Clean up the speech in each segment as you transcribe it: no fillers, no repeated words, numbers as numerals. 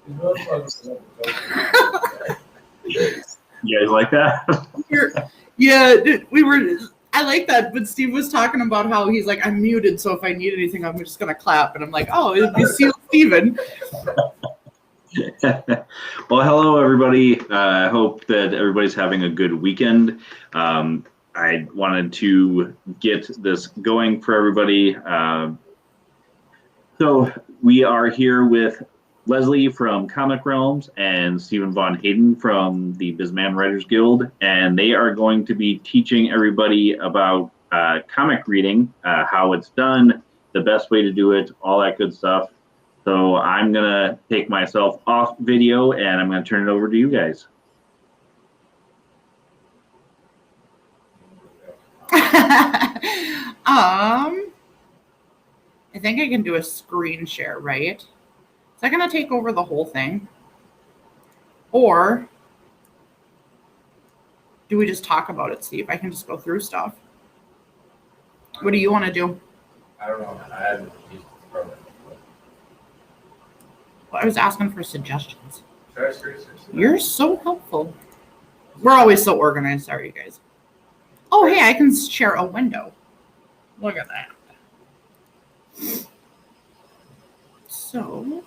You guys like that? Yeah, I like that, but Steve was talking about how he's like, I'm muted, so if I need anything, I'm just gonna clap. And I'm like, oh, it'd be Stephen. Well, hello everybody. I hope that everybody's having a good weekend. I wanted to get this going for everybody. So we are here with Lesley from Comic Realms and Stephen Von Haden from the BisMan Writers Guild, and they are going to be teaching everybody about comic reading, how it's done, the best way to do it, all that good stuff. So I'm going to take myself off video and I'm going to turn it over to you guys. I think I can do a screen share, right? Is that going to take over the whole thing? Or do we just talk about it, Steve? I can just go through stuff. What do you want to do? I don't know. I haven't used the program. Well, I was asking for suggestions. Seriously? You're so helpful. We're always so organized. Sorry, you guys. Oh, hey, I can share a window. Look at that. So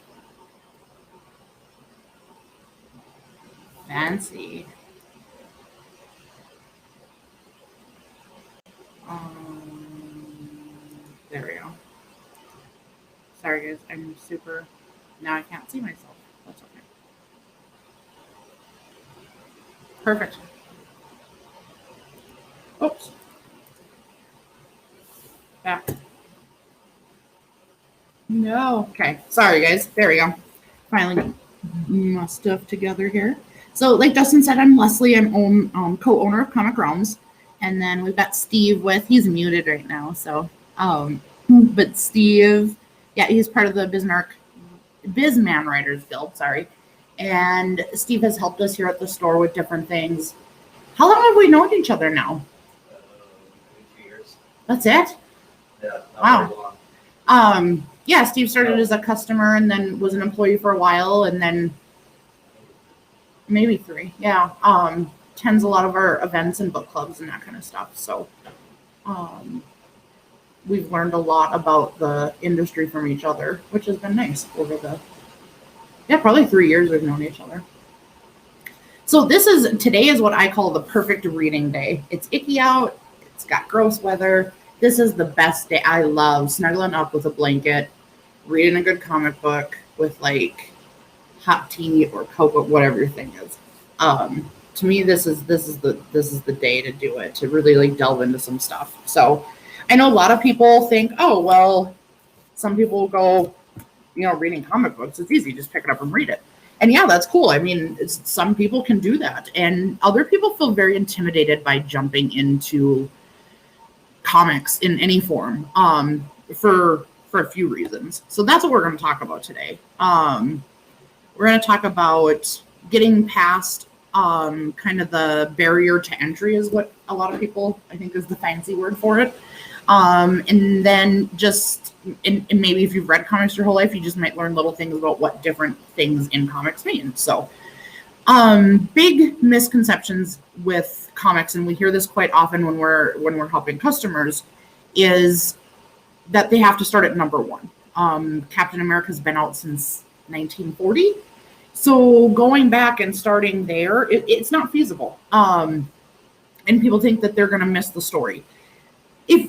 fancy. There we go. Sorry, guys. I'm super. Now I can't see myself. That's okay. Perfect. Oops. Back. No. Okay. Sorry, guys. There we go. Finally got my stuff together here. So, like Dustin said, I'm Lesley. I'm co-owner of Comic Realms. And then we've got Steve he's muted right now. So, but Steve, yeah, he's part of the BisMan Writers Guild, sorry. And Steve has helped us here at the store with different things. How long have we known each other now? 2 years. That's it? Yeah. Wow. Yeah, Steve started as a customer and then was an employee for a while, and then maybe 3. Yeah. Attends a lot of our events and book clubs and that kind of stuff. So we've learned a lot about the industry from each other, which has been nice over probably 3 years we've known each other. So today is what I call the perfect reading day. It's icky out. It's got gross weather. This is the best day. I love snuggling up with a blanket, reading a good comic book with like hot tea or cocoa, whatever your thing is. To me, this is the day to do it, to really like delve into some stuff. So I know a lot of people think, oh, well, some people go, reading comic books, it's easy, just pick it up and read it. And yeah, that's cool. I mean, some people can do that. And other people feel very intimidated by jumping into comics in any form for a few reasons. So that's what we're going to talk about today. We're going to talk about getting past kind of the barrier to entry is what a lot of people, I think, is the fancy word for it. And then and maybe if you've read comics your whole life, you just might learn little things about what different things in comics mean. So big misconceptions with comics, and we hear this quite often when we're helping customers, is that they have to start at number 1. Captain America's been out since 1940. So going back and starting there, it's not feasible. And people think that they're going to miss the story. It's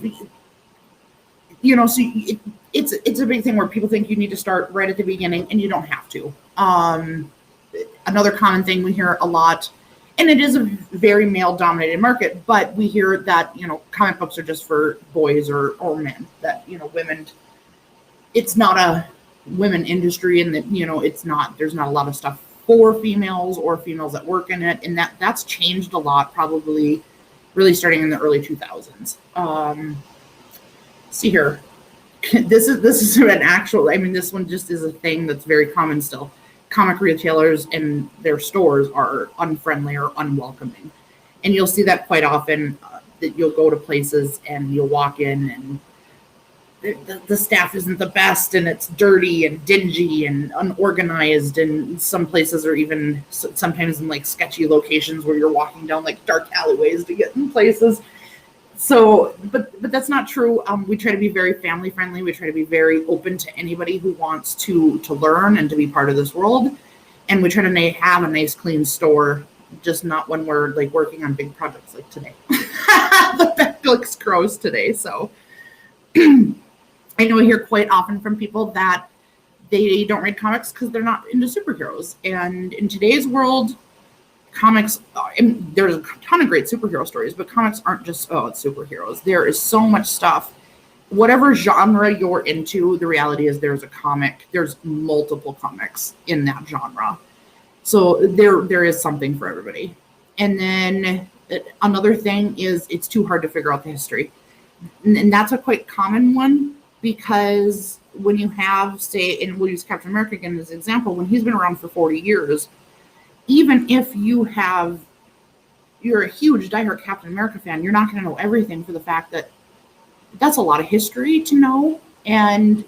a big thing where people think you need to start right at the beginning, and you don't have to. Another common thing we hear a lot, and it is a very male-dominated market, but we hear that, comic books are just for boys or men, that, women, it's not a women industry, and that, there's not a lot of stuff for females or females that work in it. And that's changed a lot, probably really starting in the early 2000s. See here, this is an actual, this one just is a thing that's very common still. Comic retailers and their stores are unfriendly or unwelcoming. And you'll see that quite often, that you'll go to places and you'll walk in and the staff isn't the best, and it's dirty and dingy and unorganized, and some places are even sometimes in like sketchy locations where you're walking down like dark alleyways to get in places. So, but that's not true. We try to be very family friendly. We try to be very open to anybody who wants to learn and to be part of this world. And we try to have a nice, clean store, just not when we're like working on big projects like today. The bed looks gross today. So I know I hear quite often from people that they don't read comics because they're not into superheroes. And in today's world, comics, there's a ton of great superhero stories, but comics aren't just, it's superheroes. There is so much stuff. Whatever genre you're into, the reality is there's a comic. There's multiple comics in that genre. So there is something for everybody. And then another thing is it's too hard to figure out the history. And that's a quite common one, because when you have, say, and we'll use Captain America again as an example, when he's been around for 40 years, even if you're a huge diehard Captain America fan, you're not going to know everything, for the fact that that's a lot of history to know. And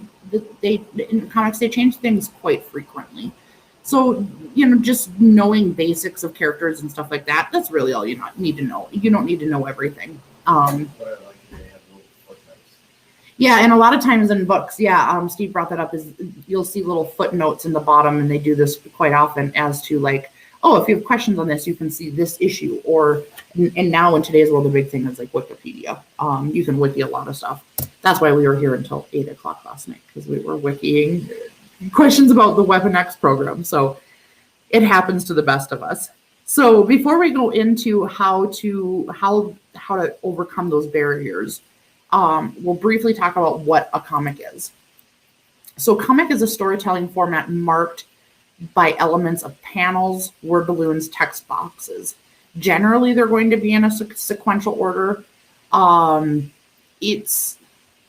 in comics, they change things quite frequently. So, just knowing basics of characters and stuff like that, that's really all you need to know. You don't need to know everything. Yeah, and a lot of times in books, Steve brought that up, is you'll see little footnotes in the bottom, and they do this quite often as to like, if you have questions on this, you can see this issue. And now in today's world, the big thing is like Wikipedia. You can wiki a lot of stuff. That's why we were here until 8 o'clock last night, because we were wikiing questions about the Weapon X program. So it happens to the best of us. So before we go into how to overcome those barriers, we'll briefly talk about what a comic is. So comic is a storytelling format marked by elements of panels, word balloons, text boxes. Generally, they're going to be in a sequential order. It's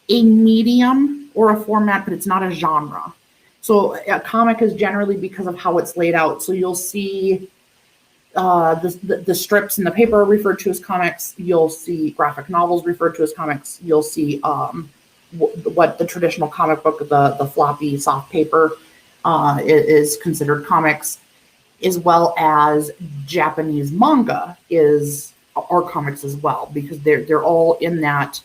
a medium or a format, but it's not a genre. So a comic is generally because of how it's laid out. So you'll see the strips in the paper are referred to as comics. You'll see graphic novels referred to as comics. You'll see what the traditional comic book, the floppy soft paper, is considered comics, as well as Japanese manga are comics as well, because they're all in that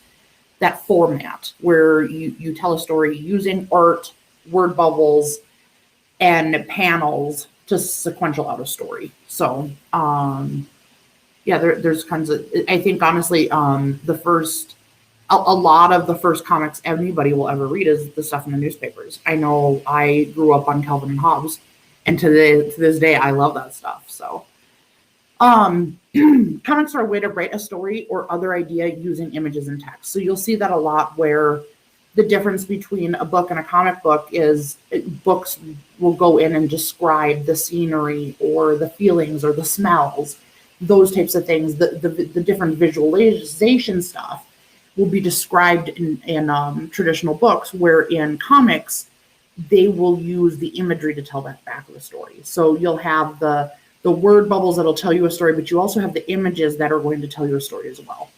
format where you tell a story using art, word bubbles, and panels to sequential out a story. So there's kinds of, I think honestly, a lot of the first comics anybody will ever read is the stuff in the newspapers. I know I grew up on Calvin and Hobbes, and to this day, I love that stuff. So comics are a way to write a story or other idea using images and text. So you'll see that a lot, where the difference between a book and a comic book is books will go in and describe the scenery or the feelings or the smells, those types of things. The different visualization stuff will be described in traditional books, where in comics, they will use the imagery to tell that back of the story. So you'll have the word bubbles that'll tell you a story, but you also have the images that are going to tell you a story as well.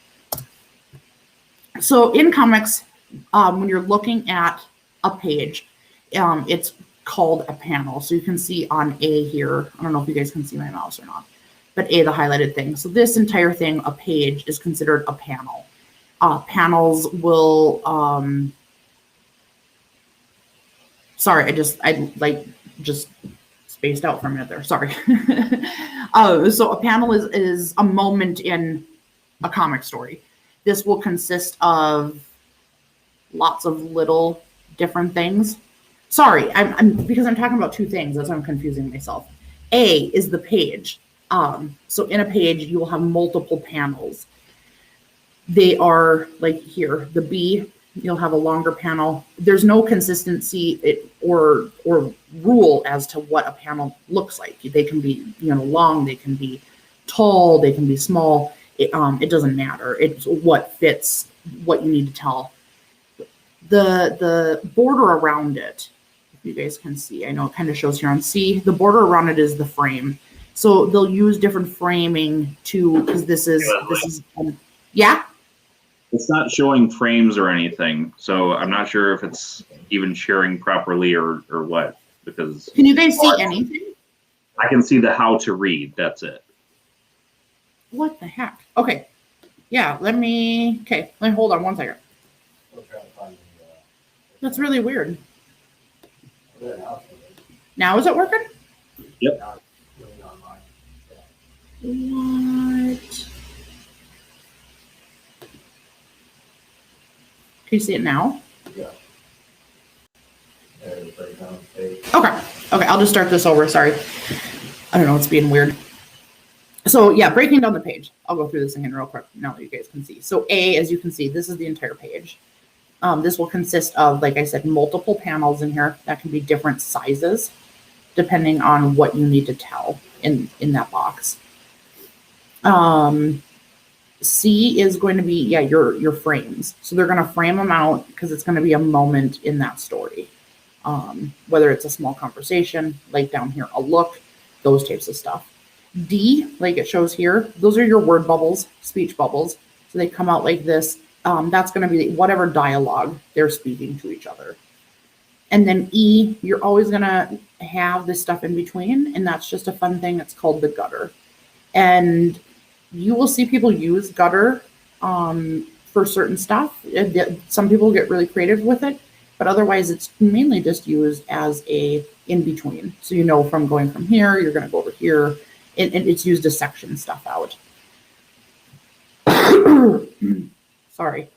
So in comics, when you're looking at a page, it's called a panel. So you can see on A here, I don't know if you guys can see my mouse or not, but A, the highlighted thing. So this entire thing, a page, is considered a panel. Panels will, sorry, I just spaced out for a minute there, sorry. So a panel is a moment in a comic story. This will consist of lots of little different things. Sorry, I'm because I'm talking about two things, that's why I'm confusing myself. A is the page. So in a page, you will have multiple panels. They are like here, the B, you'll have a longer panel. There's no consistency or rule as to what a panel looks like. They can be, long, they can be tall, they can be small. It doesn't matter. It's what fits what you need to tell. The border around it, if you guys can see, I know it kind of shows here on C, the border around it is the frame. So they'll use different framing because this is, yeah? It's not showing frames or anything, so I'm not sure if it's even sharing properly or what, because Can you guys see anything? I can see the how to read, that's it. What the heck? Okay. Yeah, okay, let me hold on one second. Still trying to find That's really weird. the, Now is it working? Yep. now it's really online. What? Can you see it now? Yeah. There it is, right down the page. Okay. Okay, I'll just start this over. Sorry. I don't know, it's being weird. So yeah, breaking down the page. I'll go through this again real quick now that you guys can see. So A, as you can see, this is the entire page. This will consist of, like I said, multiple panels in here that can be different sizes depending on what you need to tell in that box. C is going to be, yeah, your frames. So they're going to frame them out because it's going to be a moment in that story. Whether it's a small conversation, like down here, a look, those types of stuff. D, like it shows here, those are your word bubbles, speech bubbles. So they come out like this. That's going to be whatever dialogue they're speaking to each other. And then E, you're always going to have this stuff in between, and that's just a fun thing. It's called the gutter. And you will see people use gutter for certain stuff. Some people get really creative with it, but otherwise it's mainly just used as a in-between. So you know from going from here, you're going to go over here, and it's used to section stuff out. Sorry.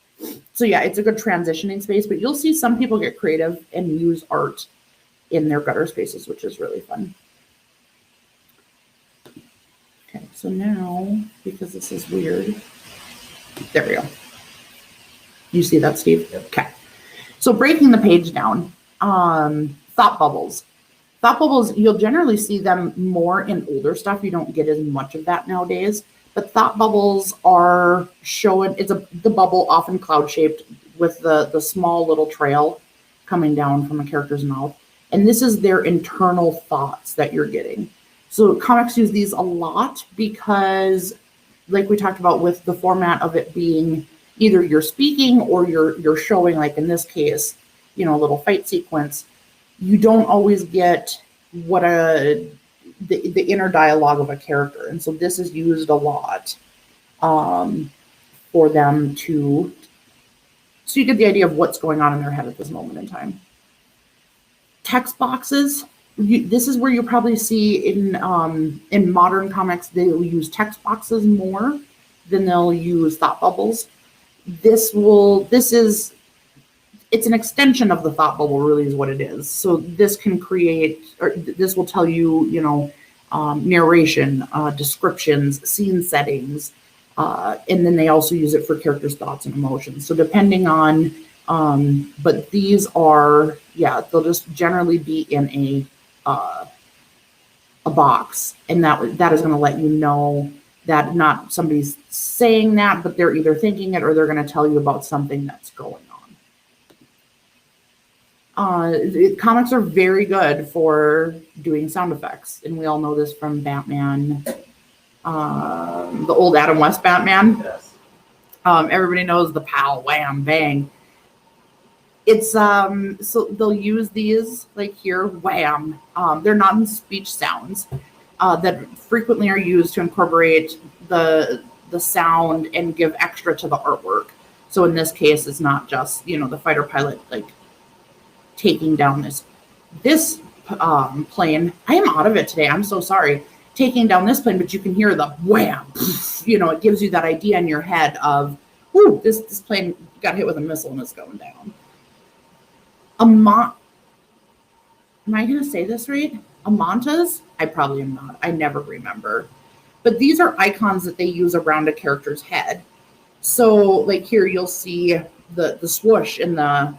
So yeah, it's a good transitioning space, but you'll see some people get creative and use art in their gutter spaces, which is really fun. Okay, so now, because this is weird, there we go. You see that, Steve? Yep. Okay. So breaking the page down, thought bubbles. Thought bubbles, you'll generally see them more in older stuff. You don't get as much of that nowadays. But thought bubbles are showing, the bubble often cloud-shaped with the small little trail coming down from a character's mouth. And this is their internal thoughts that you're getting. So comics use these a lot because, like we talked about with the format of it being either you're speaking or you're showing, like in this case, you know, a little fight sequence, you don't always get what the inner dialogue of a character. And so this is used a lot for them to, so you get the idea of what's going on in their head at this moment in time. Text boxes, this is where you probably see in modern comics, they'll use text boxes more than they'll use thought bubbles. It's an extension of the thought bubble, really is what it is. So this can create, or this will tell you, you know, narration, descriptions, scene settings, and then they also use it for characters' thoughts and emotions. So depending on, but these are, yeah, they'll just generally be in a box, and that is going to let you know that not somebody's saying that, but they're either thinking it or they're going to tell you about something that's going on. Comics are very good for doing sound effects, and we all know this from Batman, the old Adam West Batman. Yes. Everybody knows the pow, wham, bang. It's so they'll use these like here, wham. They're non-speech sounds that frequently are used to incorporate the sound and give extra to the artwork. So in this case, it's not just, you know, the fighter pilot like taking down this plane. I am out of it today. I'm so sorry. Taking down this plane, but you can hear the wham. You know, it gives you that idea in your head of, whoo, this plane got hit with a missile and it's going down. Am I going to say this right? Amantas? I probably am not. I never remember. But these are icons that they use around a character's head. So, like here, you'll see the swoosh and the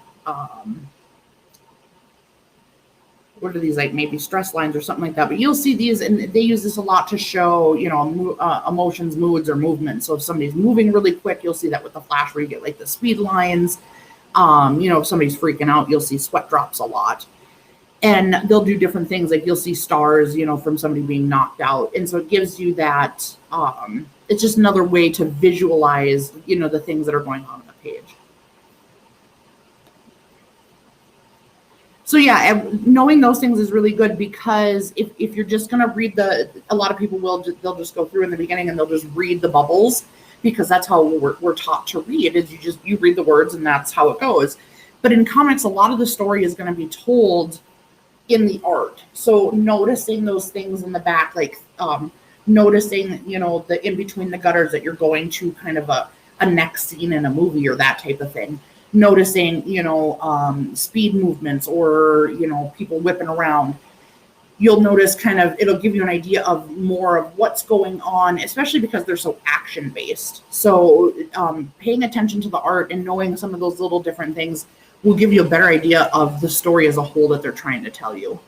what are these, like maybe stress lines or something like that? But you'll see these, and they use this a lot to show, you know, emotions, moods, or movement. So if somebody's moving really quick, you'll see that with the flash where you get like the speed lines. You know, if somebody's freaking out, you'll see sweat drops a lot. And they'll do different things, like you'll see stars, you know, from somebody being knocked out. And so it gives you that, it's just another way to visualize, you know, the things that are going on in page. So yeah, knowing those things is really good, because if you're just going to read a lot of people they'll just go through in the beginning and they'll just read the bubbles, because that's how we're taught to read, is you read the words and that's how it goes. But in comics, a lot of the story is going to be told in the art. So noticing those things in the back, like noticing, the in between the gutters that you're going to kind of a next scene in a movie or that type of thing. Noticing, speed movements or, people whipping around. You'll notice it'll give you an idea of more of what's going on, especially because they're so action based. So paying attention to the art and knowing some of those little different things will give you a better idea of the story as a whole that they're trying to tell you.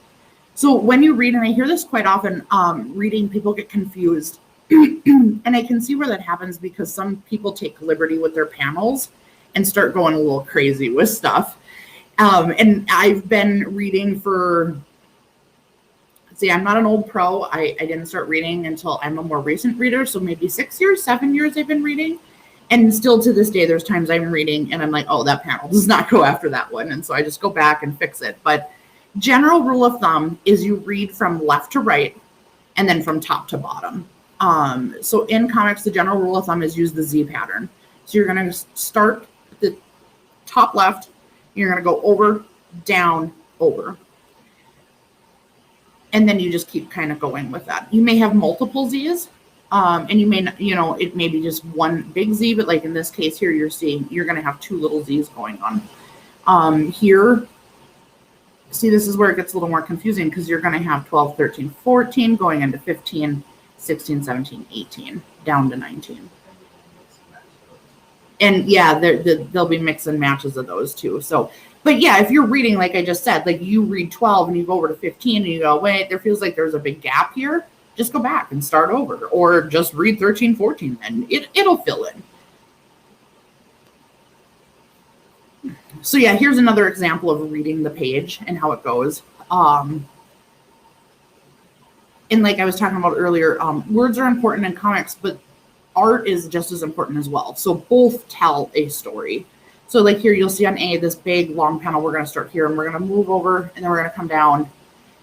So when you read, and I hear this quite often, reading, people get confused. And I can see where that happens, because some people take liberty with their panels and start going a little crazy with stuff. And I've been reading I'm not an old pro. I didn't start reading until I'm a more recent reader. So maybe 6 years, 7 years I've been reading. And still to this day, there's times I'm reading and I'm like, oh, that panel does not go after that one. And so I just go back and fix it. But general rule of thumb is you read from left to right and then from top to bottom. So in comics, the general rule of thumb is use the Z pattern. So you're going to start at the top left. You're going to go over, down, over. And then you just keep kind of going with that. You may have multiple Z's, and you may not, it may be just one big Z, but like in this case here, you're going to have two little Z's going on. Here, see, this is where it gets a little more confusing, because you're going to have 12, 13, 14 going into 15, 16, 17, 18, down to 19. And yeah, there'll be mix and matches of those too. So, but yeah, if you're reading, like I just said, like you read 12 and you go over to 15 and you go, wait, there feels like there's a big gap here. Just go back and start over, or just read 13, 14 and it'll fill in. So yeah, here's another example of reading the page and how it goes. And like I was talking about earlier, words are important in comics, but art is just as important as well. So both tell a story. So like here, you'll see on A, this big long panel. We're going to start here and we're going to move over and then we're going to come down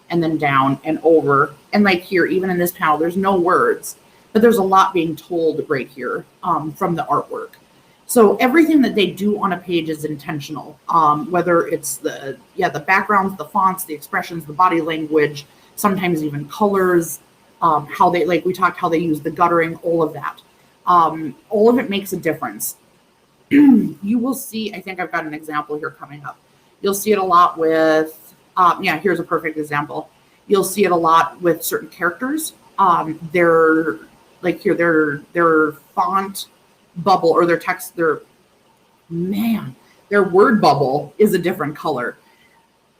and then down and over. And like here, even in this panel, there's no words, but there's a lot being told right here from the artwork. So everything that they do on a page is intentional, whether it's the backgrounds, the fonts, the expressions, the body language, sometimes even colors, how they, like we talked, how they use the guttering, all of that. All of it makes a difference. You will see, I think I've got an example here coming up. You'll see it a lot with, here's a perfect example. You'll see it a lot with certain characters. Their font bubble or their text, their word bubble is a different color.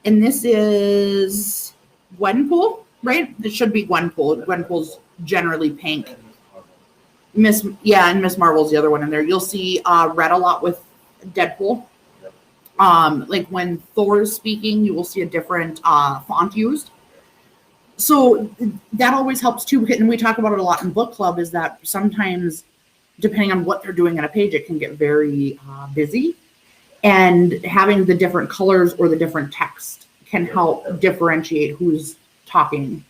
And this is Gwenpool, right? It should be Gwenpool. Gwenpool's generally pink. Miss Marvel's the other one in there. You'll see red a lot with Deadpool. Like when Thor is speaking, you will see a different font used. So that always helps too. And we talk about it a lot in book club, is that sometimes, depending on what they're doing on a page, it can get very busy. And having the different colors or the different text can help differentiate who's talking.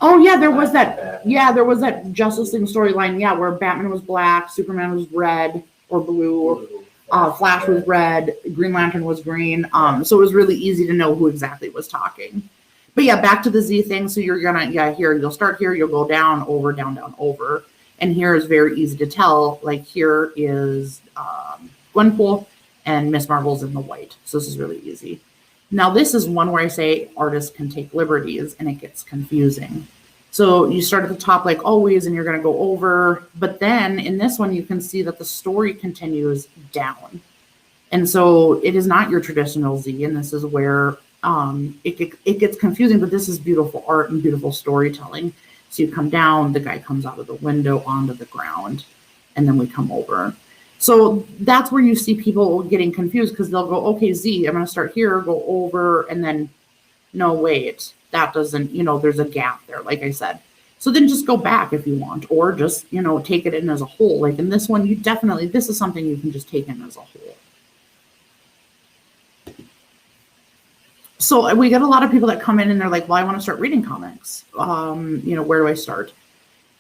Oh yeah, there was that. Yeah, there was that Justice League storyline. Yeah, where Batman was black, Superman was red or blue, Flash was red, Green Lantern was green. So it was really easy to know who exactly was talking. But yeah, back to the Z thing. So you're gonna here you'll start here, you'll go down, over, down, down, over, and here is very easy to tell. Like here is Gwenpool and Miss Marvel's in the white. So this is really easy. Now, this is one where I say artists can take liberties and it gets confusing. So you start at the top like always, and you're going to go over. But then in this one, you can see that the story continues down. And so it is not your traditional Z. And this is where it gets confusing. But this is beautiful art and beautiful storytelling. So you come down, the guy comes out of the window onto the ground, and then we come over. So that's where you see people getting confused, because they'll go, okay, Z, I'm going to start here, go over, and then, no, wait, that doesn't, there's a gap there, like I said. So then just go back if you want, or just, take it in as a whole. Like in this one, this is something you can just take in as a whole. So we get a lot of people that come in and they're like, well, I want to start reading comics. Where do I start?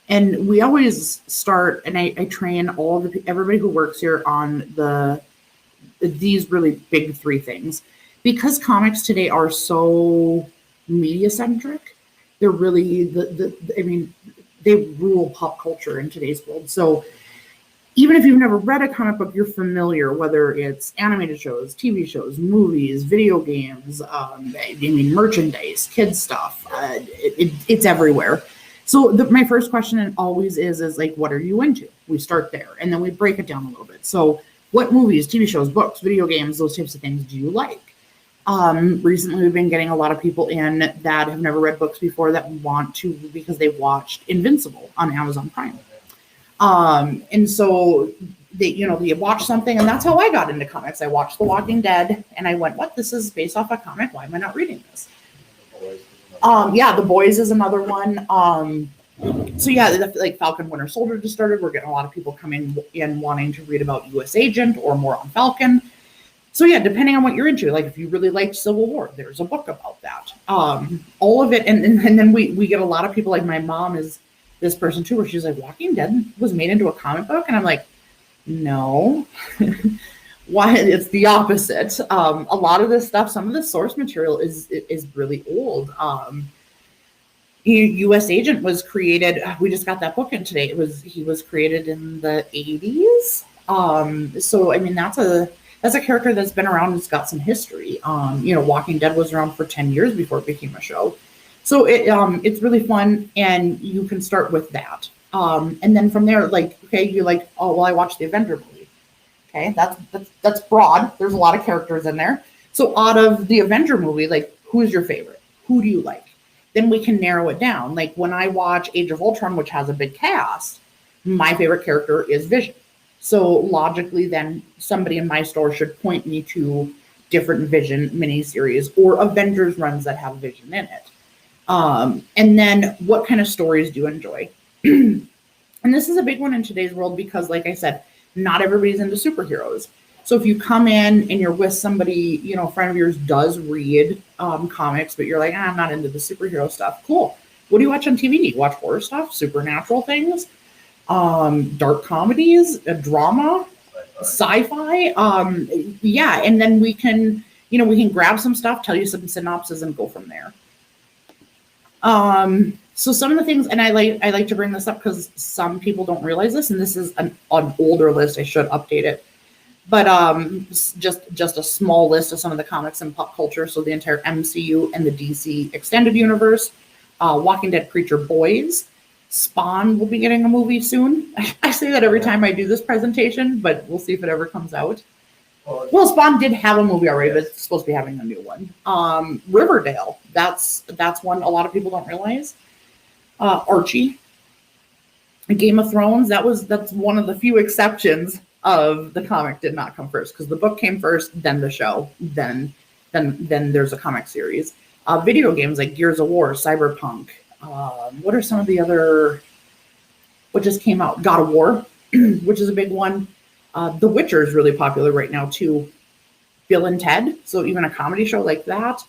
And we always start, and I train everybody who works here on these really big three things. Because comics today are so media centric, they're really they rule pop culture in today's world. So even if you've never read a comic book, you're familiar, whether it's animated shows, TV shows, movies, video games, merchandise, kids stuff. It's everywhere. So my first question always is like, what are you into? We start there, and then we break it down a little bit. So what movies, TV shows, books, video games, those types of things do you like? Recently, we've been getting a lot of people in that have never read books before that want to because they watched Invincible on Amazon Prime. And so you watch something, and that's how I got into comics. I watched The Walking Dead, and I went, what? This is based off a comic. Why am I not reading this? The Boys is another one. Like Falcon Winter Soldier just started. We're getting a lot of people coming in wanting to read about U.S. Agent or more on Falcon. So yeah, depending on what you're into, like if you really liked Civil War, there's a book about that. All of it, and then we get a lot of people, like my mom is this person too, where she's like, Walking Dead was made into a comic book, and I'm like, no. Why? It's the opposite. A lot of this stuff, some of the source material is really old. U.S. Agent was created. We just got that book in today. He was created in the 80s. So I mean that's a character that's been around. It's got some history. Walking Dead was around for 10 years before it became a show. So it's really fun, and you can start with that. And then from there, like, okay, you're like, oh, well, I watched the Avenger movie. Okay, that's broad. There's a lot of characters in there. So out of the Avenger movie, like, who's your favorite? Who do you like? Then we can narrow it down. Like when I watch Age of Ultron, which has a big cast, my favorite character is Vision. So logically, then somebody in my store should point me to different Vision miniseries or Avengers runs that have Vision in it. And then what kind of stories do you enjoy? And this is a big one in today's world because, like I said, not everybody's into superheroes. So if you come in and you're with somebody, a friend of yours does read comics, but you're like, I'm not into the superhero stuff. Cool. What do you watch on TV? Do you watch horror stuff, supernatural things, dark comedies, drama, sci-fi? And then we can grab some stuff, tell you some synopses, and go from there. So some of the things, and I like to bring this up because some people don't realize this, and this is an older list. I should update it, but just a small list of some of the comics and pop culture. So the entire MCU and the DC extended universe, Walking Dead creature Boys, Spawn will be getting a movie soon. I say that every time I do this presentation, but we'll see if it ever comes out. Well, Spawn did have a movie already, but it's supposed to be having a new one. Riverdale, that's one a lot of people don't realize. Archie, Game of Thrones, that's one of the few exceptions of the comic did not come first, because the book came first, then the show, then there's a comic series. Video games like Gears of War, Cyberpunk. What are some of the other? What just came out? God of War, which is a big one. The Witcher is really popular right now too. Bill and Ted, so even a comedy show like that.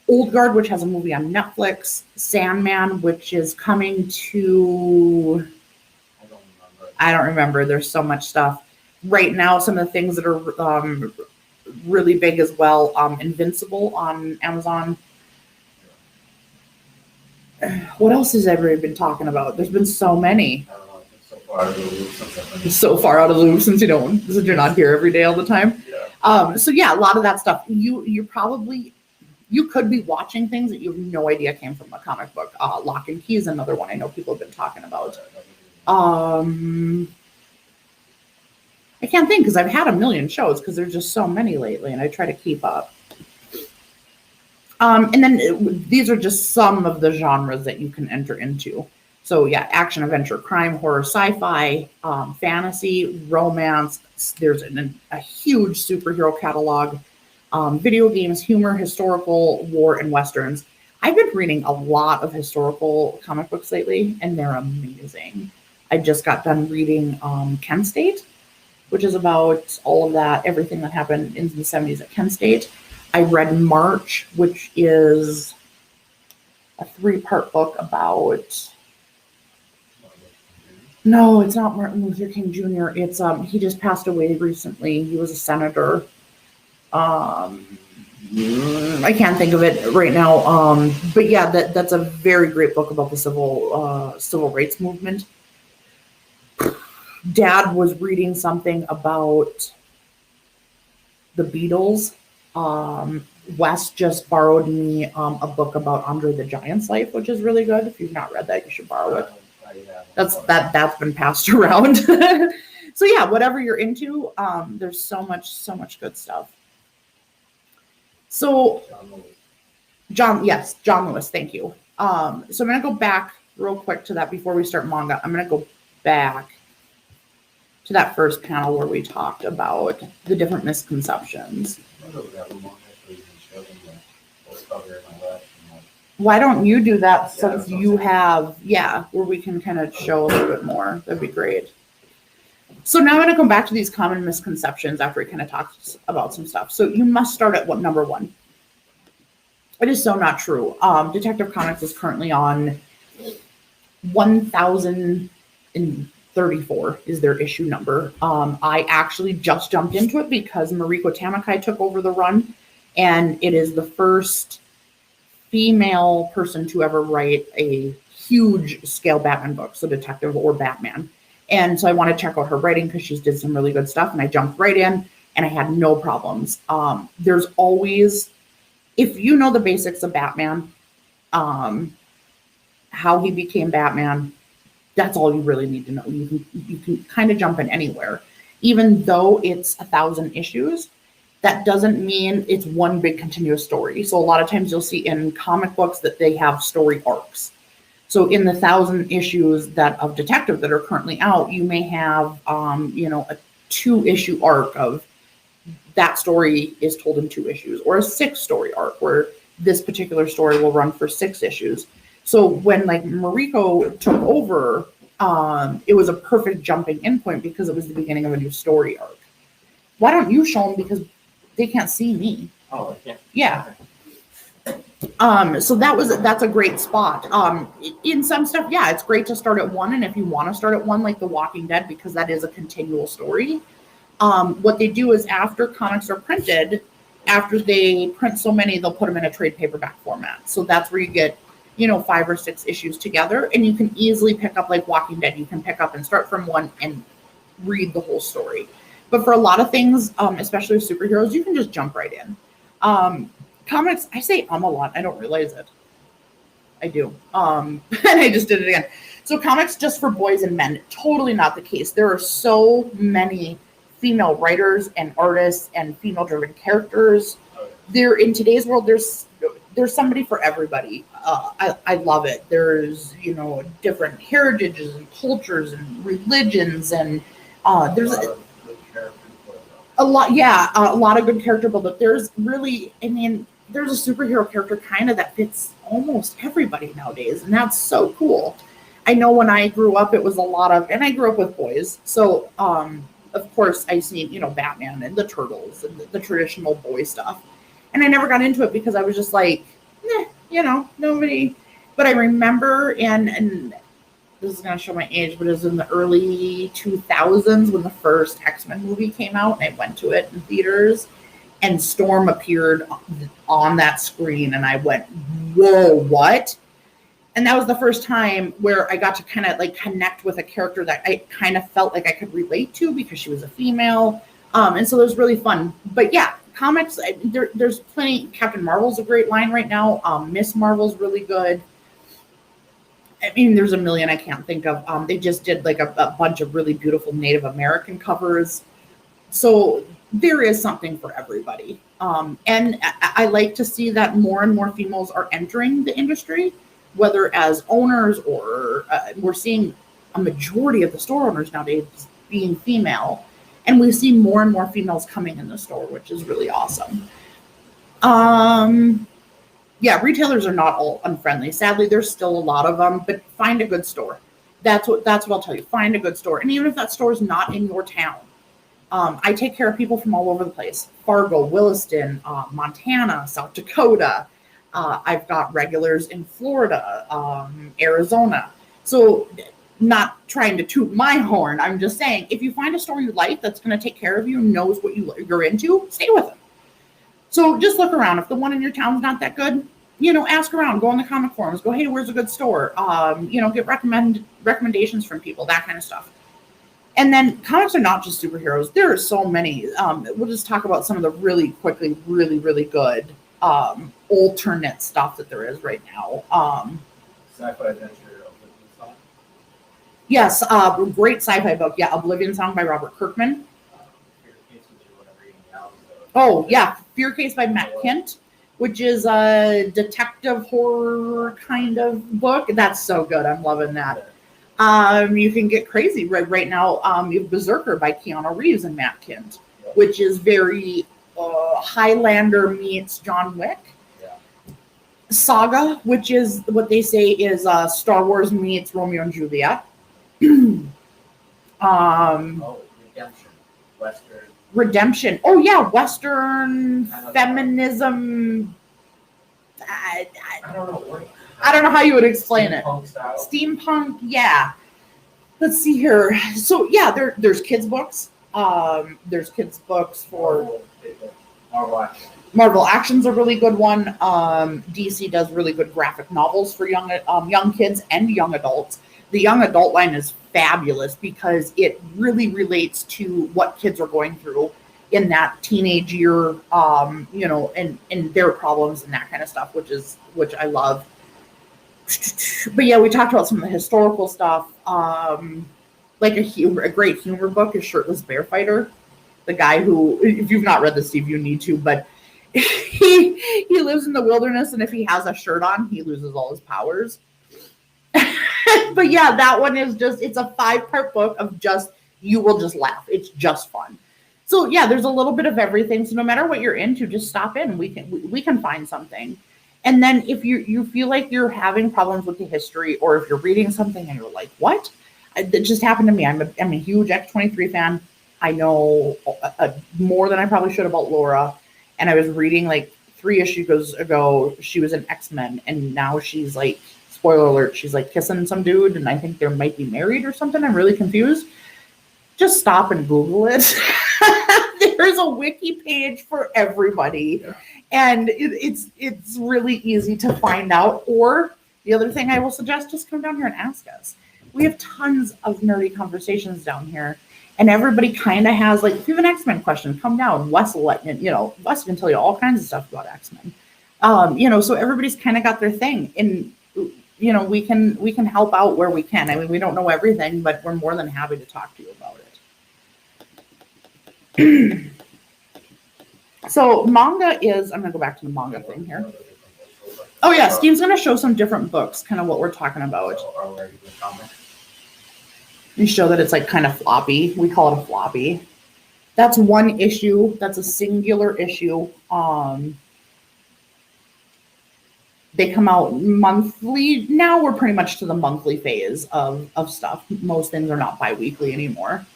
Old Guard, which has a movie on Netflix. Sandman, which is coming to... I don't remember. There's so much stuff. Right now, some of the things that are really big as well. Invincible on Amazon. What else has everybody been talking about? There's been so many. So far out of the loop since you're not here every day all the time. Yeah. So yeah, a lot of that stuff. You could be watching things that you have no idea came from a comic book. Lock and Key is another one I know people have been talking about. I can't think because I've had a million shows because there's just so many lately, and I try to keep up. And then these are just some of the genres that you can enter into. So yeah, action, adventure, crime, horror, sci-fi, fantasy, romance. There's a huge superhero catalog. Video games, humor, historical, war, and westerns. I've been reading a lot of historical comic books lately, and they're amazing. I just got done reading Kent State, which is about all of that, everything that happened in the 70s at Kent State. I read March, which is a 3-part book about. No, it's not Martin Luther King Jr. It's he just passed away recently. He was a senator. I can't think of it right now. But yeah, that's a very great book about the civil rights movement. Dad was reading something about the Beatles. Wes just borrowed me a book about Andre the Giant's life, which is really good. If you've not read that, you should borrow it. That's been passed around. So yeah, whatever you're into, there's so much good stuff. So John Lewis, thank you. So I'm gonna go back real quick to that before we start manga. I'm gonna go back to that first panel where we talked about the different misconceptions. Why don't you do that since you have, where we can kind of show a little bit more. That'd be great. So now I'm going to come back to these common misconceptions after we kind of talked about some stuff. So you must start at number 1. It is so not true. Detective Comics is currently on 1034 is their issue number. I actually just jumped into it because Mariko Tamakai took over the run, and it is the first female person to ever write a huge scale Batman book, so Detective or Batman. And so I want to check out her writing because she's did some really good stuff, and I jumped right in and I had no problems. There's always, if you know the basics of Batman, how he became Batman, that's all you really need to know. You can kind of jump in anywhere. Even though it's 1,000 issues, that doesn't mean it's one big continuous story. So a lot of times you'll see in comic books that they have story arcs. So in the 1,000 issues of Detective that are currently out, you may have, a 2-issue arc of that story is told in 2 issues, or a 6-story arc where this particular story will run for 6 issues. So when Mariko took over, it was a perfect jumping in point because it was the beginning of a new story arc. Why don't you show them, because they can't see me? Oh, okay. Yeah. So that's a great spot. In some stuff, it's great to start at 1, and if you want to start at 1, like The Walking Dead, because that is a continual story. What they do is after comics are printed, after they print so many, they'll put them in a trade paperback format. So that's where you get, 5 or 6 issues together, and you can easily pick up, like Walking Dead. You can pick up and start from 1 and read the whole story. But for a lot of things, especially with superheroes, you can just jump right in. Comics, I say a lot. I don't realize it. I do. And I just did it again. So comics just for boys and men, totally not the case. There are so many female writers and artists and female-driven characters. In today's world, there's somebody for everybody. I love it. There's, different heritages and cultures and religions, and there's a lot of good character build-up. There's really, there's a superhero character kind of that fits almost everybody nowadays, and that's so cool. I know when I grew up, it was a lot of, and I grew up with boys, so of course I seen, Batman and the Turtles and the traditional boy stuff, and I never got into it because I was just like, nobody. But I remember, and this is going to show my age, but it was in the early 2000s when the first X-Men movie came out, and I went to it in theaters, and Storm appeared on that screen, and I went, whoa, what? And that was the first time where I got to kind of connect with a character that I kind of felt like I could relate to because she was a female. And so it was really fun. But yeah, comics, there's plenty. Captain Marvel's a great line right now. Miss Marvel's really good. There's a million I can't think of. They just did a bunch of really beautiful Native American covers. So there is something for everybody. And I like to see that more and more females are entering the industry, whether as owners or we're seeing a majority of the store owners nowadays being female. And we see more and more females coming in the store, which is really awesome. Yeah, retailers are not all unfriendly. Sadly, there's still a lot of them, but find a good store. That's what I'll tell you. Find a good store, and even if that store is not in your town, I take care of people from all over the place: Fargo, Williston, Montana, South Dakota. I've got regulars in Florida, Arizona. So, not trying to toot my horn. I'm just saying, if you find a store you like that's going to take care of you, knows what you're into, stay with them. So just look around. If the one in your town's not that good, ask around. Go on the comic forums. Go, hey, where's a good store? Get recommendations from people, that kind of stuff. And then comics are not just superheroes. There are so many. We'll just talk about some of the really quickly, really, really good alternate stuff that there is right now. Sci-fi adventure. Yes, great sci-fi book. Yeah, Oblivion Song by Robert Kirkman. Oh, yeah, Fear Case by Matt Kent, which is a detective horror kind of book. That's so good. I'm loving that. You can get crazy right now. You have Berserker by Keanu Reeves and Matt Kent, which is very Highlander meets John Wick. Saga, which is what they say is Star Wars meets Romeo and Juliet. Redemption. Oh yeah, Western feminism. I don't know how you would explain it. Steampunk, yeah. Let's see here. So yeah, there's kids books. There's kids books for Marvel Action's a really good one. DC does really good graphic novels for young kids and young adults. The young adult line is fabulous because it really relates to what kids are going through in that teenage year, and their problems and that kind of stuff, which I love. But yeah, we talked about some of the historical stuff. Like a great humor book is Shirtless Bear Fighter. The guy who, if you've not read this, Steve, you need to, but he lives in the wilderness, and if he has a shirt on, he loses all his powers. But yeah, that one is it's a 5-part book of you will just laugh. It's just fun. So yeah, there's a little bit of everything. So no matter what you're into, just stop in. We can find something. And then if you feel like you're having problems with the history, or if you're reading something and you're like, what? That just happened to me. I'm a huge X-23 fan. I know more than I probably should about Laura. And I was reading like 3 issues ago, she was an X-Men, and now she's like, spoiler alert, she's like kissing some dude, and I think they might be married or something. I'm really confused. Just stop and Google it. There's a wiki page for everybody. Yeah. And it's really easy to find out. Or the other thing I will suggest, just come down here and ask us. We have tons of nerdy conversations down here. And everybody kind of has, like, if you have an X-Men question, come down. Wes will Wes can tell you all kinds of stuff about X-Men. So everybody's kind of got their thing. And we can help out where we can. I mean, we don't know everything, but we're more than happy to talk to you about it. So manga is, I'm going to go back to the manga thing here. Oh yeah, Steve's going to show some different books, kind of what we're talking about. You show that it's like kind of floppy. We call it a floppy. That's one issue. That's a singular issue. They come out monthly. Now we're pretty much to the monthly phase of stuff. Most things are not bi-weekly anymore.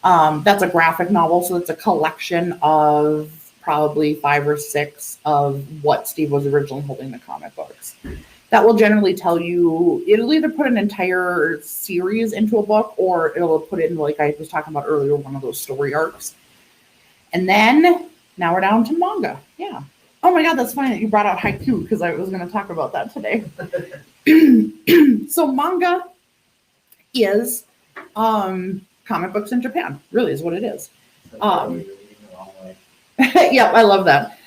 That's a graphic novel, so it's a collection of probably 5 or 6 of what Steve was originally holding the comic books. That will generally tell you, it'll either put an entire series into a book, or it'll put it in, like I was talking about earlier, one of those story arcs. And then now we're down to manga. Yeah. Oh my God, that's funny that you brought out haiku, because I was going to talk about that today. So manga is comic books in Japan, really is what it is. Yeah, I love that.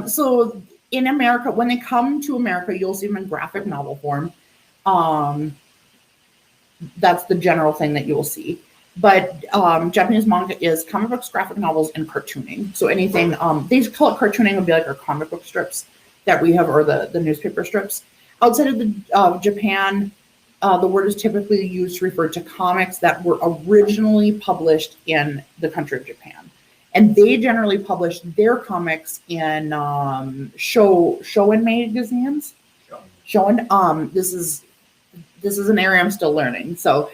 So in America, when they come to America, you'll see them in graphic novel form. That's the general thing that you will see. But Japanese manga is comic books, graphic novels, and cartooning. So anything, they call it cartooning, would be like our comic book strips that we have, or the newspaper strips. Outside of Japan, the word is typically used to refer to comics that were originally published in the country of Japan. And they generally publish their comics in show magazines. This is an area I'm still learning. So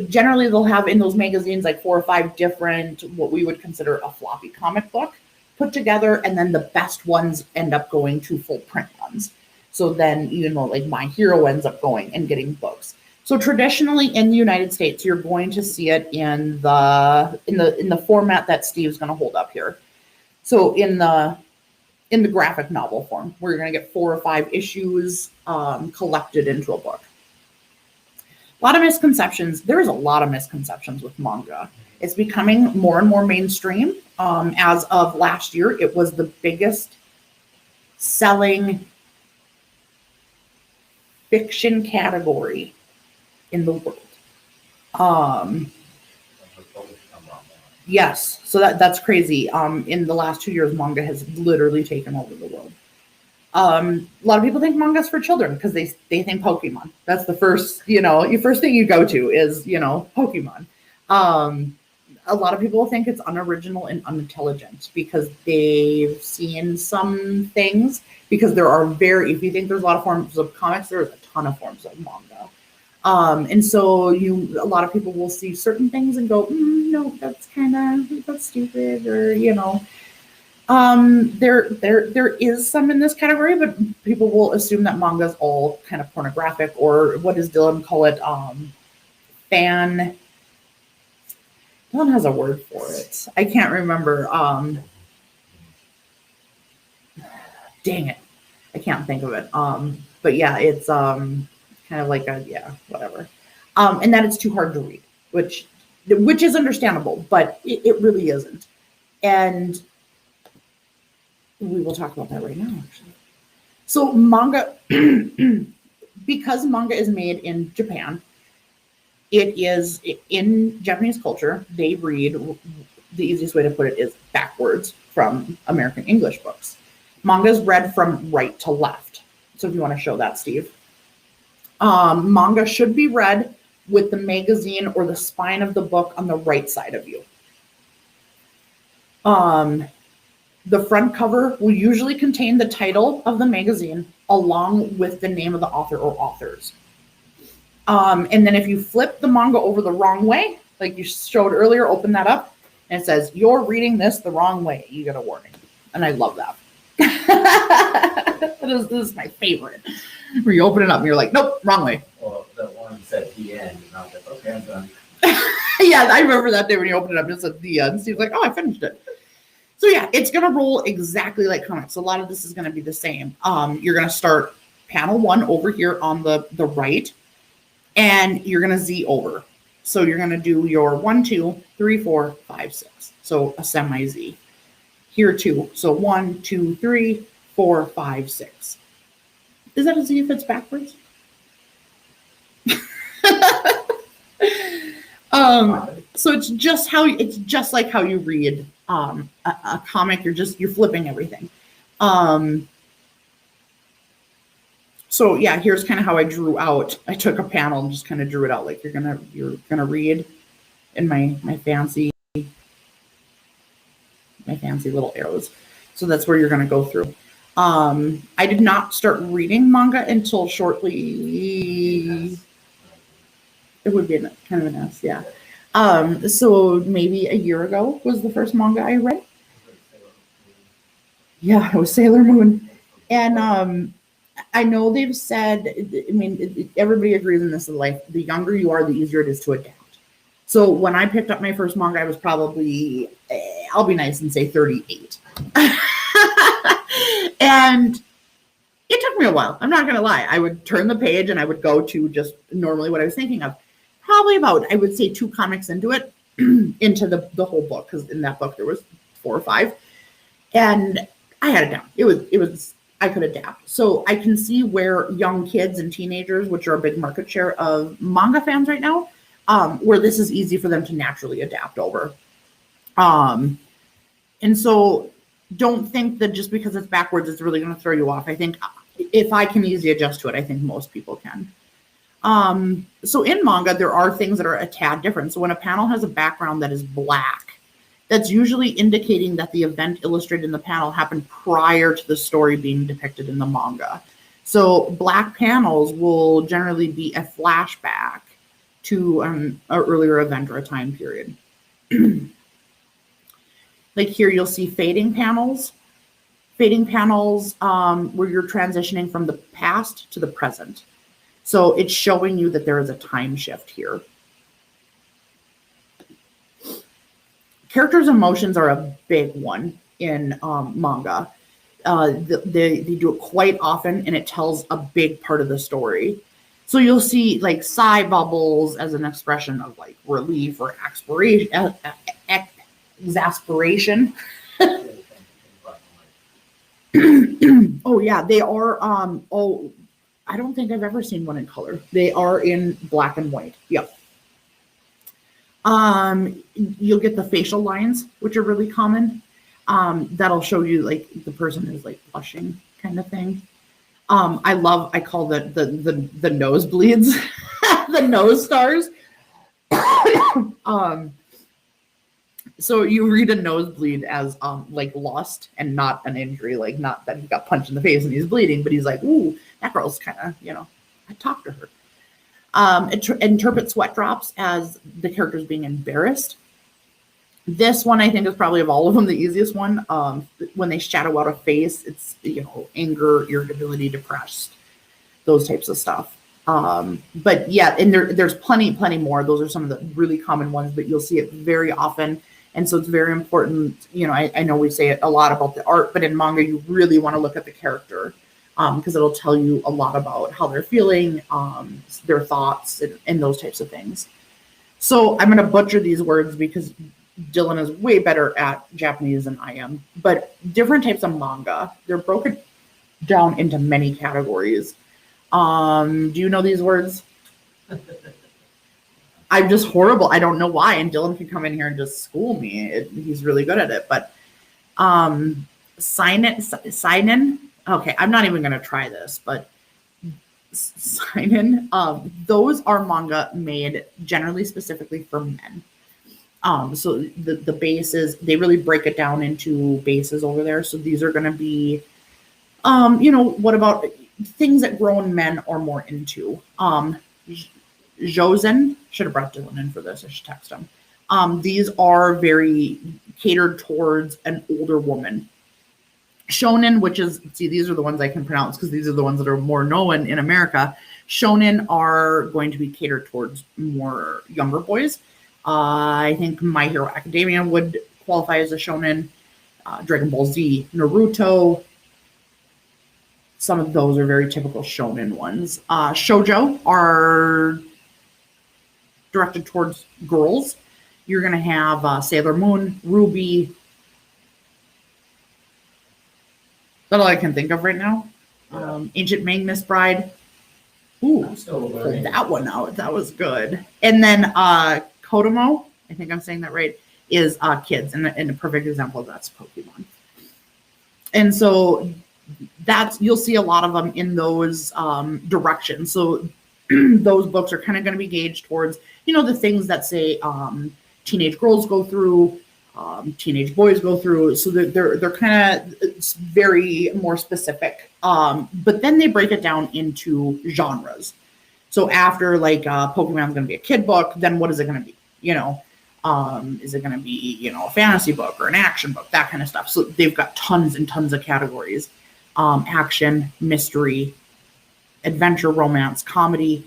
generally they'll have in those magazines like 4 or 5 different, what we would consider a floppy comic book put together. And then the best ones end up going to full print ones. So then, like My Hero ends up going and getting books. So traditionally in the United States, you're going to see it in the format that Steve's going to hold up here. So in the graphic novel form, where you're going to get 4 or 5 issues collected into a book. A lot of misconceptions. There's a lot of misconceptions with manga. It's becoming more and more mainstream. As of last year, it was the biggest selling fiction category in the world. Yes, so that's crazy. In the last 2 years, manga has literally taken over the world. A lot of people think manga is for children because they think Pokemon. That's the first, your first thing you go to is, Pokemon. A lot of people think it's unoriginal and unintelligent because they've seen some things, because if you think there's a lot of forms of comics, there's a ton of forms of manga. And so a lot of people will see certain things and go, no, that's stupid, or, there is some in this category, but people will assume that manga is all kind of pornographic, or what does Dylan call it? Dylan has a word for it. I can't remember. Dang it. I can't think of it. But yeah, it's kind of like whatever. And that it's too hard to read, which is understandable, but it really isn't. And we will talk about that right now, actually. So manga, because manga is made in Japan, it is in Japanese culture, they read, the easiest way to put it is backwards from American English books. Manga is read from right to left. So if you want to show that, Steve. Manga should be read with the magazine or the spine of the book on the right side of you. The front cover will usually contain the title of the magazine along with the name of the author or authors. And then if you flip the manga over the wrong way, like you showed earlier, open that up, and it says, "You're reading this the wrong way." You get a warning. And I love that. This is my favorite. Where you open it up and you're like, nope, wrong way. Well, that one said the end, and I was like, okay, I'm done. Yeah, I remember that day when you opened it up, it said the end. Steve's like, oh, I finished it. So yeah, it's going to roll exactly like comics. A lot of this is going to be the same. You're going to start panel 1 over here on the right, and you're going to Z over. So you're going to do your 1, 2, 3, 4, 5, 6. So a semi Z. Here too. So 1, 2, 3, 4, 5, 6. Is that a Z if it's backwards? So it's just like how you read a comic. You're flipping everything. So yeah, here's kind of how I drew out. I took a panel and just kind of drew it out like you're gonna read in my fancy little arrows. So that's where you're gonna go through. I did not start reading manga until shortly. It would be kind of an S, yeah. So maybe a year ago was the first manga I read. Yeah, it was Sailor Moon. And I know they've said, I mean, everybody agrees in this in life, the younger you are, the easier it is to adapt. So when I picked up my first manga, I was probably, I'll be nice and say 38. And it took me a while. I'm not going to lie. I would turn the page and I would go to just normally what I was thinking of. Probably about, I would say, 2 comics into it, into the whole book, because in that book there was 4 or 5. And I had it down. It was I could adapt. So I can see where young kids and teenagers, which are a big market share of manga fans right now, where this is easy for them to naturally adapt over. And so don't think that just because it's backwards, it's really going to throw you off. I think if I can easily adjust to it, I think most people can. So in manga, there are things that are a tad different. So when a panel has a background that is black, That's usually indicating that the event illustrated in the panel happened prior to the story being depicted in the manga. So black panels will generally be a flashback to an earlier event or a time period. Like here, you'll see fading panels. Fading panels where you're transitioning from the past to the present. So it's showing you that there is a time shift here. Characters' emotions are a big one in manga. They do it quite often, and it tells a big part of the story. So you'll see like sigh bubbles as an expression of like relief or exasperation. Oh yeah, they are. I don't think I've ever seen one in color. They are in black and white. Yep. You'll get the facial lines, which are really common. That'll show you like the person is like blushing kind of thing. I call the nosebleeds, the nose stars. So you read a nosebleed as like lust and not an injury, like not that he got punched in the face and he's bleeding, but he's like, ooh, that girl's kind of, I talked to her. Interpret sweat drops as the characters being embarrassed. This one, I think, is probably of all of them the easiest one. When they shadow out a face, it's, anger, irritability, depressed, those types of stuff. But yeah, and there's plenty more. Those are some of the really common ones, but you'll see it very often. And so it's very important. I know we say it a lot about the art, but in manga, you really want to look at the character because it'll tell you a lot about how they're feeling, their thoughts, and those types of things. So I'm going to butcher these words because Dylan is way better at Japanese than I am. But different types of manga, they're broken down into many categories. Do you know these words? I'm just horrible. I don't know why. And Dylan can come in here and just school me. He's really good at it. But seinen. Okay, I'm not even going to try this. But seinen, those are manga made generally specifically for men. So the bases, they really break it down into bases over there. So these are going to be, what about things that grown men are more into? Josen, should have brought Dylan in for this. I should text him. These are very catered towards an older woman. Shonen, which is, these are the ones I can pronounce because these are the ones that are more known in America. Shonen are going to be catered towards more younger boys. I think My Hero Academia would qualify as a shonen. Dragon Ball Z, Naruto. Some of those are very typical shonen ones. Shoujo are directed towards girls. You're going to have Sailor Moon, Ruby. That's all I can think of right now. Ancient Magnus Bride. Ooh, pulled that one out. That was good. And then Kodomo, I think I'm saying that right, is kids. And a perfect example of that's Pokemon. And so you'll see a lot of them in those directions. So those books are kind of going to be gauged towards, the things that say teenage girls go through, teenage boys go through. So they're kind of, it's very more specific. But then they break it down into genres. So after like Pokemon's going to be a kid book, then what is it going to be? Is it going to be, a fantasy book or an action book, that kind of stuff. So they've got tons and tons of categories. Action, mystery, adventure, romance, comedy.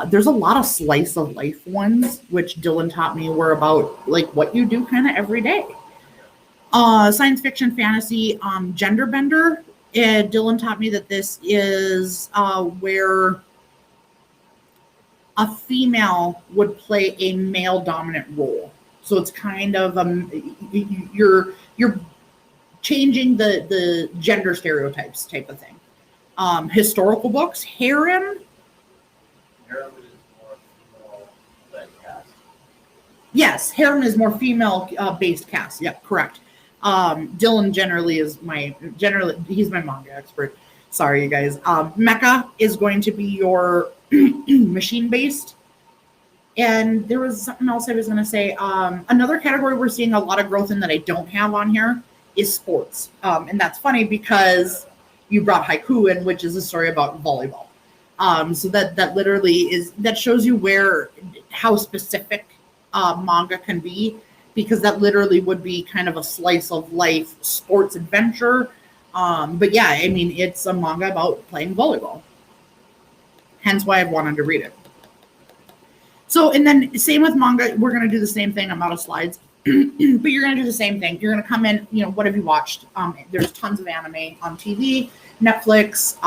There's a lot of slice of life ones, which Dylan taught me were about like what you do kind of every day. Science fiction, fantasy, gender bender. Dylan taught me that this is where a female would play a male dominant role. So it's kind of you're changing the gender stereotypes type of thing. Historical books, harem. Harem is more female than cast. Yes, harem is more female based cast. Yep, correct. Dylan he's my manga expert. Sorry, you guys. Mecha is going to be your machine based, And there was something else I was going to say. Another category we're seeing a lot of growth in that I don't have on here is sports. And that's funny because you brought Haiku in, which is a story about volleyball. So that literally that shows you how specific manga can be, because that literally would be kind of a slice of life sports adventure. But yeah, I mean, it's a manga about playing volleyball. Hence why I've wanted to read it. So, and then same with manga, we're going to do the same thing. I'm out of slides, but you're going to do the same thing. You're going to come in, what have you watched? There's tons of anime on TV, Netflix.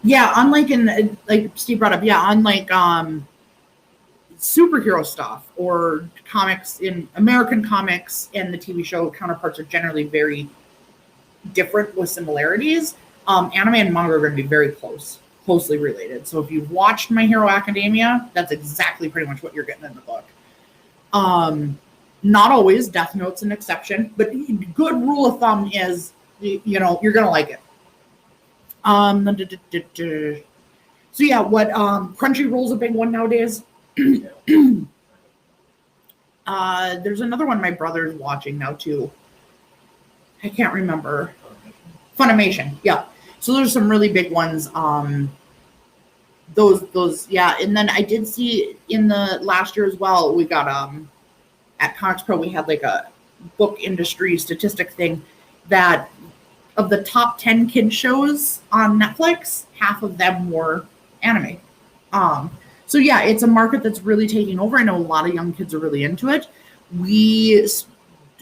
Yeah, unlike like Steve brought up, unlike superhero stuff or comics, in American comics and the TV show counterparts are generally very different with similarities. Anime and manga are going to be very closely related. So if you've watched My Hero Academia, that's exactly pretty much what you're getting in the book. Not always. Death Note's an exception, but good rule of thumb is, you're going to like it. So yeah, what Crunchyroll's a big one nowadays. There's another one my brother's watching now too. I can't remember. Funimation, yeah. So there's some really big ones. Those, yeah. And then I did see in the last year as well, we got at Comics Pro, we had like a book industry statistic thing that of the top 10 kid shows on Netflix, half of them were anime. So yeah, it's a market that's really taking over. I know a lot of young kids are really into it.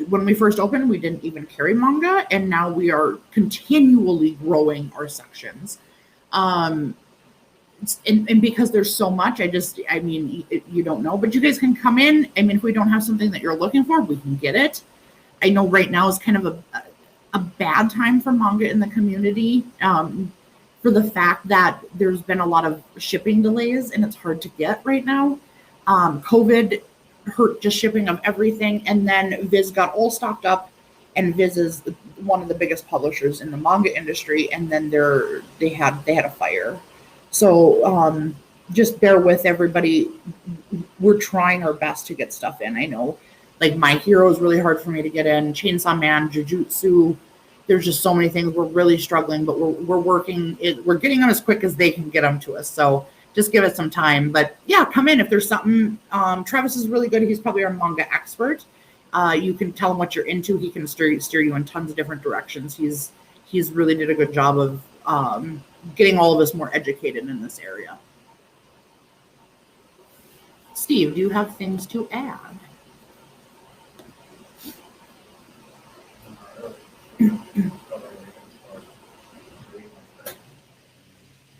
When we first opened, we didn't even carry manga, and now we are continually growing our sections. And because there's so much, you don't know, but you guys can come in. I mean, if we don't have something that you're looking for, we can get it. I know right now is kind of a bad time for manga in the community, for the fact that there's been a lot of shipping delays and it's hard to get right now. COVID hurt just shipping of everything, and then Viz got all stocked up, and Viz is one of the biggest publishers in the manga industry, and then they had a fire. So just bear with everybody. We're trying our best to get stuff in. I know, like, My Hero is really hard for me to get in. Chainsaw Man, Jujutsu. There's just so many things. We're really struggling, but we're working. We're getting them as quick as they can get them to us. So just give it some time. But yeah, come in if there's something. Travis is really good. He's probably our manga expert. You can tell him what you're into. He can steer you in tons of different directions. He's really did a good job of getting all of us more educated in this area. Steve, do you have things to add?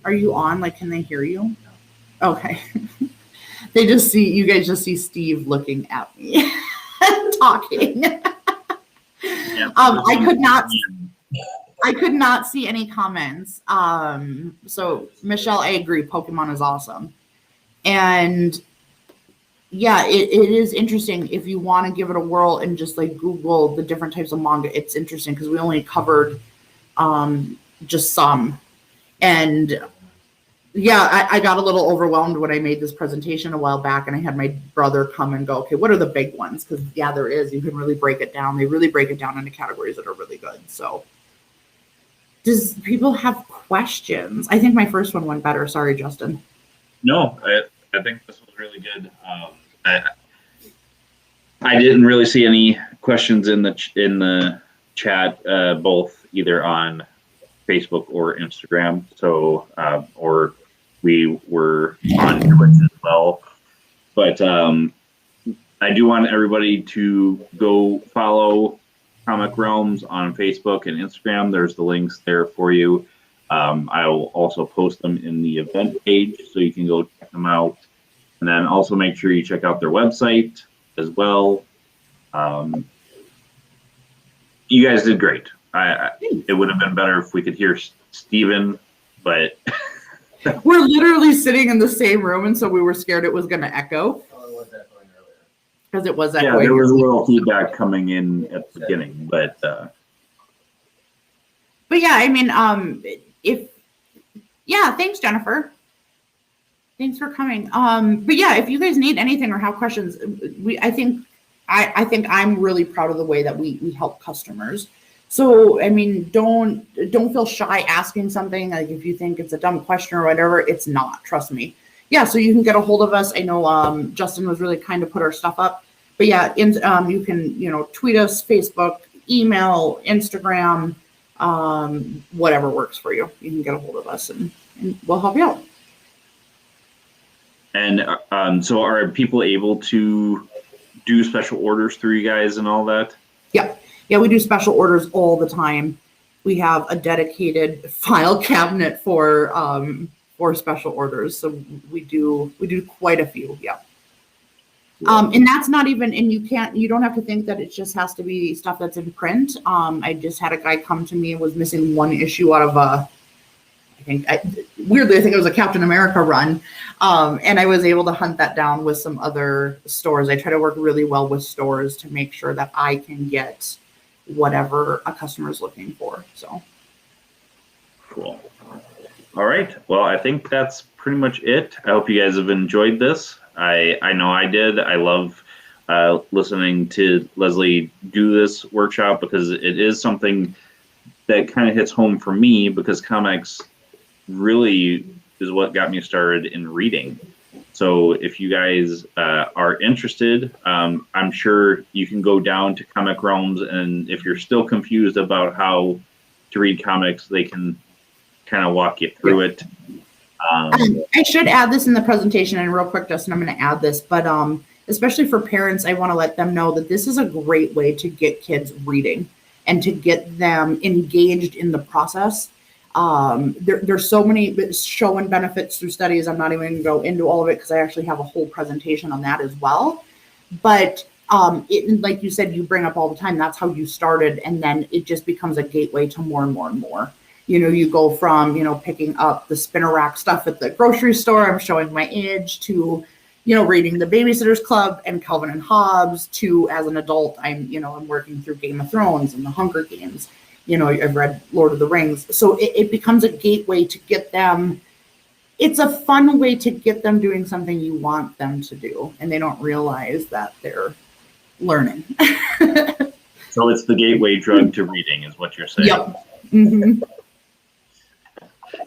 Are you on? Like, can they hear you? Okay. You guys just see Steve looking at me talking. Yeah, I could not see any comments. So Michelle, I agree. Pokemon is awesome. And yeah, it is interesting. If you want to give it a whirl and just like Google the different types of manga, it's interesting because we only covered just some. And yeah, I got a little overwhelmed when I made this presentation a while back, and I had my brother come and go, okay, what are the big ones? Because yeah, there is. You can really break it down. They really break it down into categories that are really good. So does people have questions? I think my first one went better. Sorry, Justin. No, I think this was really good. I didn't really see any questions in the chat, both either on Facebook or Instagram. So, or we were on Twitch as well. But I do want everybody to go follow Comic Realms on Facebook and Instagram. There's the links there for you. I will also post them in the event page, so you can go check them out. And then also make sure you check out their website as well. You guys did great. It would have been better if we could hear Stephen, but we're literally sitting in the same room, and so we were scared it was going to echo. Because it was echoing. Yeah, there was a little feedback coming in at the beginning, but But yeah, I mean, thanks, Jennifer. Thanks for coming. But yeah, if you guys need anything or have questions, I think I'm really proud of the way that we help customers. So, I mean, don't feel shy asking something. Like if you think it's a dumb question or whatever, it's not, trust me. Yeah, so you can get a hold of us. I know Justin was really kind to put our stuff up. But yeah, you can, tweet us, Facebook, email, Instagram, whatever works for you. You can get a hold of us and we'll help you out. And so are people able to do special orders through you guys and all that? Yeah, we do special orders all the time. We have a dedicated file cabinet for special orders. So we do quite a few. Yeah. And that's not even, and you don't have to think that it just has to be stuff that's in print. I just had a guy come to me and was missing one issue out of weirdly, I think it was a Captain America run. And I was able to hunt that down with some other stores. I try to work really well with stores to make sure that I can get whatever a customer is looking for. So cool. All right. Well, I think that's pretty much it. I hope you guys have enjoyed this. I know I did. I love listening to Lesley do this workshop because it is something that kind of hits home for me, because comics really is what got me started in reading. So if you guys are interested, I'm sure you can go down to Comic Realms, and if you're still confused about how to read comics, they can kind of walk you through it. I should add this in the presentation, and real quick, Justin, I'm going to add this, but especially for parents, I want to let them know that this is a great way to get kids reading and to get them engaged in the process. There's so many shown benefits through studies. I'm not even going to go into all of it because I actually have a whole presentation on that as well. But like you said, you bring up all the time, that's how you started, and then it just becomes a gateway to more and more and more. You go from, picking up the spinner rack stuff at the grocery store, I'm showing my age, to, reading the Babysitter's Club and Calvin and Hobbes, to, as an adult, I'm working through Game of Thrones and the Hunger Games. I've read Lord of the Rings. So it becomes a gateway to get them. It's a fun way to get them doing something you want them to do, and they don't realize that they're learning. So it's the gateway drug to reading, is what you're saying. Yep. Mm-hmm.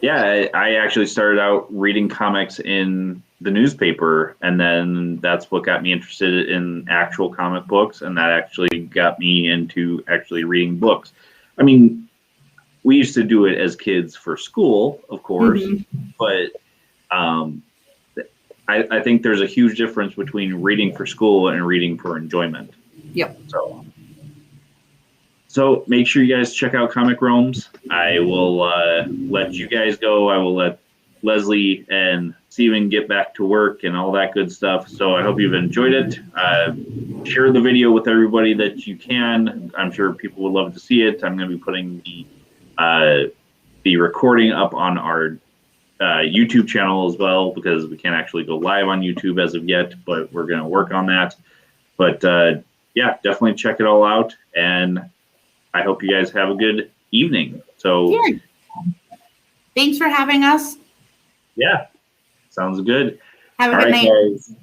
Yeah, I actually started out reading comics in the newspaper, and then that's what got me interested in actual comic books, and that actually got me into actually reading books. I mean, we used to do it as kids for school, of course, but I think there's a huge difference between reading for school and reading for enjoyment. Yep. So make sure you guys check out Comic Realms. I will let you guys go. I will let Lesley and Stephen get back to work and all that good stuff. So I hope you've enjoyed it. Share the video with everybody that you can. I'm sure people would love to see it. I'm going to be putting the recording up on our YouTube channel as well, because we can't actually go live on YouTube as of yet, but we're going to work on that. But yeah, definitely check it all out. And I hope you guys have a good evening. So yeah. Thanks for having us. Yeah, sounds good. Have a good night. Guys.